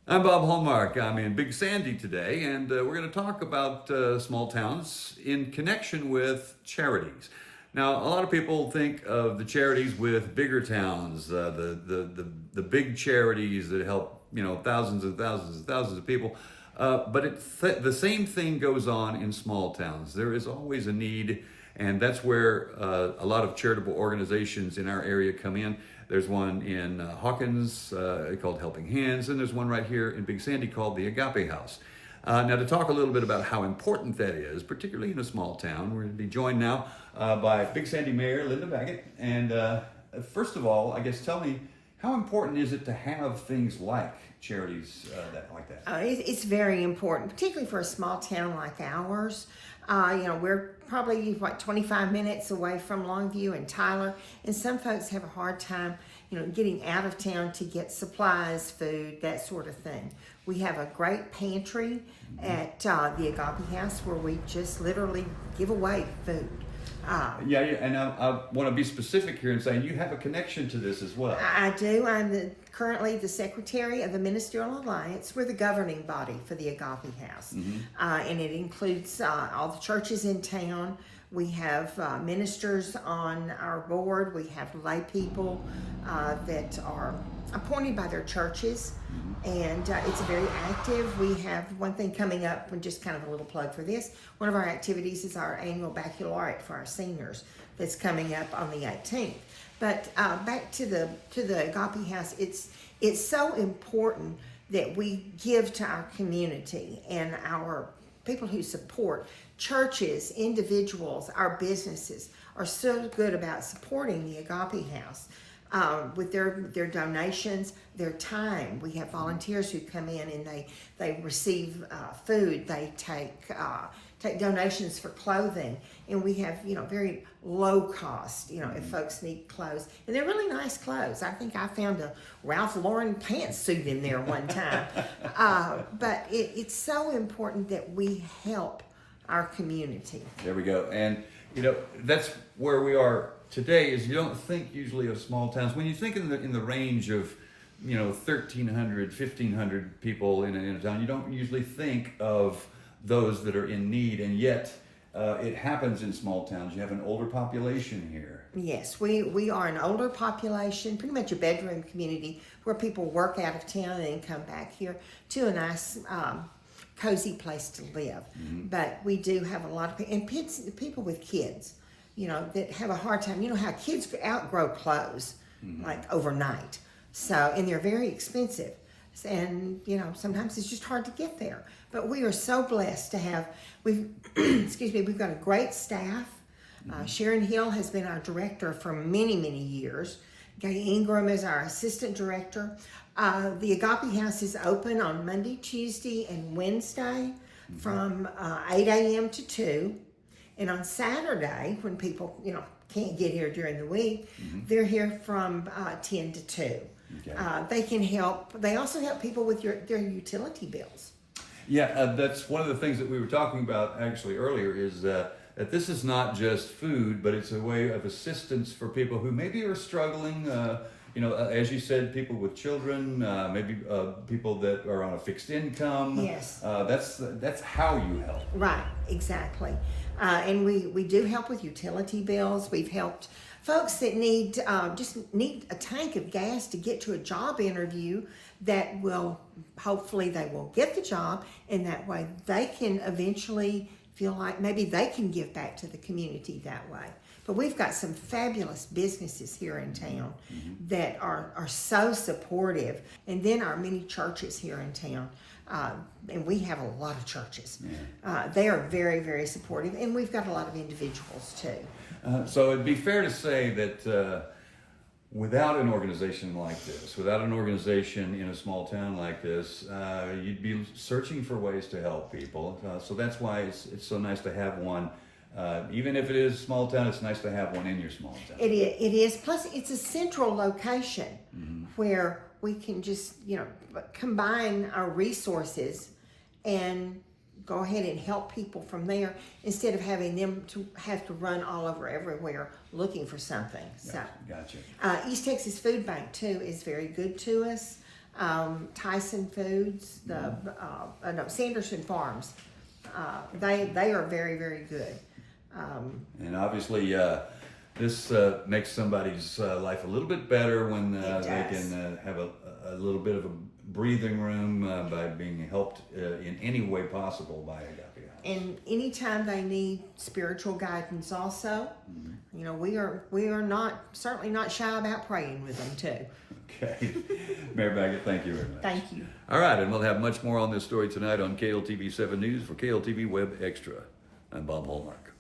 I'm Bob Hallmark. I'm in Big Sandy today, and we're going to talk about small towns in connection with charities. Now, a lot of people think of the charities with bigger towns, the big charities that help thousands and thousands and thousands of people. But the same thing goes on in small towns. There is always a need, and that's where a lot of charitable organizations in our area come in. There's one in Hawkins called Helping Hands, and there's one right here in Big Sandy called the Agape House. Now, to talk a little bit about how important that is, particularly in a small town, we're going to be joined now by Big Sandy Mayor Linda Baggett. And first of all, I guess tell me, how important is it to have things like charities like that? It's very important, particularly for a small town like ours. We're probably 25 minutes away from Longview and Tyler, and some folks have a hard time, getting out of town to get supplies, food, that sort of thing. We have a great pantry at the Agape House where we just literally give away food. And I want to be specific here and say you have a connection to this as well. I do. I'm currently the secretary of the Ministerial Alliance. We're the governing body for the Agape House. And it includes all the churches in town. We have ministers on our board. We have lay people that are appointed by their churches. And it's very active. We have one thing coming up, and just kind of a little plug for this. One of our activities is our annual baccalaureate for our seniors that's coming up on the 18th. But back to the Agape House, it's so important that we give to our community and our people who support. Churches, individuals, our businesses are so good about supporting the Agape House. With their donations, their time. We have volunteers who come in and they receive food. They take donations for clothing, and we have very low cost. If folks need clothes, and they're really nice clothes. I think I found a Ralph Lauren pantsuit in there one time. But it's so important that we help our community. There we go, and that's where we are today. Is you don't think usually of small towns when you think in the range of 1,300, 1,500 people in a town. You don't usually think of those that are in need, and yet it happens in small towns. You have an older population here. Yes, we are an older population, pretty much a bedroom community where people work out of town and then come back here to a nice cozy place to live. But we do have a lot of people with kids, that have a hard time. How kids outgrow clothes like overnight. So, and they're very expensive. And, sometimes it's just hard to get there. But we are so blessed to have, we've got a great staff. Sharon Hill has been our director for many, many years. Gay Ingram is our assistant director. The Agape House is open on Monday, Tuesday, and Wednesday from 8 a.m. to 2. And on Saturday, when people, can't get here during the week, they're here from 10 to 2. Okay. They can help. They also help people with their utility bills. Yeah, that's one of the things that we were talking about actually earlier is that this is not just food, but it's a way of assistance for people who maybe are struggling. As you said, people with children, maybe people that are on a fixed income. Yes. That's how you help. Right, exactly. And we do help with utility bills. We've helped folks that need a tank of gas to get to a job interview that will, hopefully they will get the job, and that way they can eventually feel like maybe they can give back to the community that way. But we've got some fabulous businesses here in town that are so supportive. And then our many churches here in town. And we have a lot of churches. They are very, very supportive. And we've got a lot of individuals too. So it'd be fair to say that without an organization like this, without an organization in a small town like this, you'd be searching for ways to help people. So that's why it's so nice to have one. Even if it is a small town, it's nice to have one in your small town. It is. Plus, it's a central location where we can just, combine our resources and go ahead and help people from there instead of having them to have to run all over everywhere looking for something. Gotcha. So, East Texas Food Bank too is very good to us. Tyson Foods, Sanderson Farms. They are very, very good. And obviously, this makes somebody's life a little bit better when they can have a little bit of a breathing room by being helped in any way possible by Agape House. And anytime they need spiritual guidance, also, you know, we are certainly not shy about praying with them too. Okay, Mayor Baggett, thank you very much. Thank you. All right, and we'll have much more on this story tonight on KLTV 7 News for KLTV Web Extra. I'm Bob Hallmark.